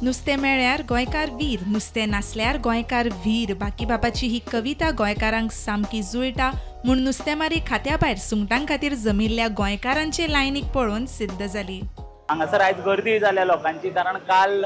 नुस्तें मेळ्यार गोंयकार वीर, नुस्तें नासल्यार गोंयकार वीर. बाकी बाबाची ही कविता गोंयकारांक सामकी जुळटा म्हूण नुस्तेंमारी खात्या भायर सुंगटां खातीर जमिल्ल्या गोंयकारांचे लायनीक पळोवन सिद्ध जाली. हांगासर आयज गर्दी जाल्या लोकांची, कारण काल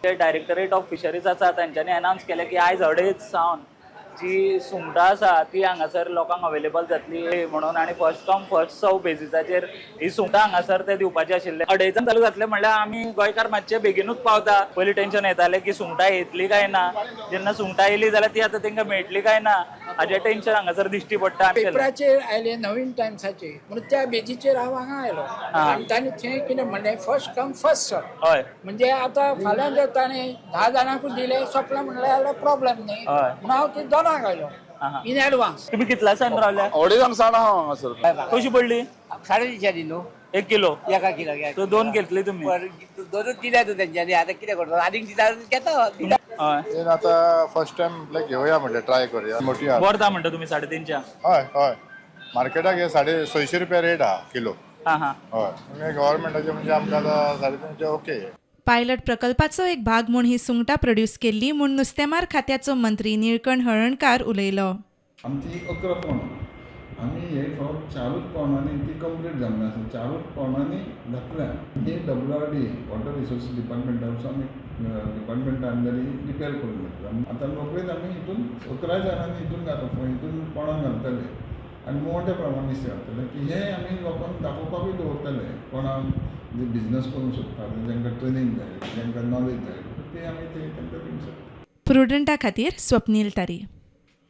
जे डायरेक्टरेट ऑफ फिशरीज आसा तांच्यांनी अनावन्स केलें की आयज अडेज सावन जी सुंगटां आसा ती हांगासर लोकांक अवेलेबल जातली म्हणून, आनी फर्स्ट कम फर्स्ट सर्व बेसिसाचेर ही सुंगटां हांगासर ते दिवपाचे आशिल्ले. अडेजान चालू जातले म्हणल्यार आमी गोंयकार मातशे बेगीनूच पावता. पयलीं टेन्शन येतालें की सुंगटां येतली काय ना, जेन्ना सुंगटां येयली जाल्यार ती आतां तांकां मेळटली काय ना हाजें टेन्शन हांगासर दिश्टी पडटा. पेपराचेर आयले नवीन टायम्साचेर म्हणून त्या बेजीचेर हांव हांगा आयलो आनी तांणी थंय कितें म्हणलें फर्स्ट कम फर्स्ट सर्व. हय म्हणजे आतां फाल्यां जर ताणें 10 जाणांकूच दिले सोंपलें म्हणलें जाल्यार प्रॉब्लेम न्ही, म्हणून हांव ते दोनांक आयलो इन एडवान्स. तुमी कितल्यासान रावल्या? अडेजांक सांग हांव हांगासर. कशी पडली? 350 न्हू 1 किलो एका किलो तो 2 घेतली तुमी? दोनूच दिल्या तू तेंच्यांनी. आतां कितें करता, आनीक दिता घेता. हय आता फर्स्ट टाइम घेवया म्हटलं, ट्राय करूया. मोठी आहा. वर्धा म्हणटा तुमी 350. हय हय मार्केटाक हे 650 रुपया रेट आहा किलो. हां हां हय गव्हर्मेंटाचे म्हणजे आमकां आतां 350 ओके. पायलट प्रकल्पाचो एक भाग म्हूण ही सुंगटां प्रोड्यूस केल्ली म्हूण नुस्तेमार खात्याचो मंत्री निळकंठ हळर्णकार उलयलो. आमची 11 पावंड आमी हे फक्त 4 पावंडांनी ती कंप्लीट जावना आसा. 4 पावंडांनी जातल्या. हे WRD वॉटर रिसोर्सीस डिपार्टमेंटाचो आमी डिपार्टमेंटा अंडरी रिपेर करून घेतला. आतां रोखडीच आमी हितून 11 जाणांनी हितून घालता, हितून पोंडान घालतले आनी मोठ्या प्रमाणान नुस्तें घालतले की हे आमी लोकांक दाखोवपाकूय दवरतले. कोणाक जे बिझनस करूंक सोदता, जेंकां ट्रेनींग जाय, जेंकां नॉलेज जाय, ते आमी ते तांकां दिवंक शकता. प्रुडंटा खातीर स्वप्नील तारी.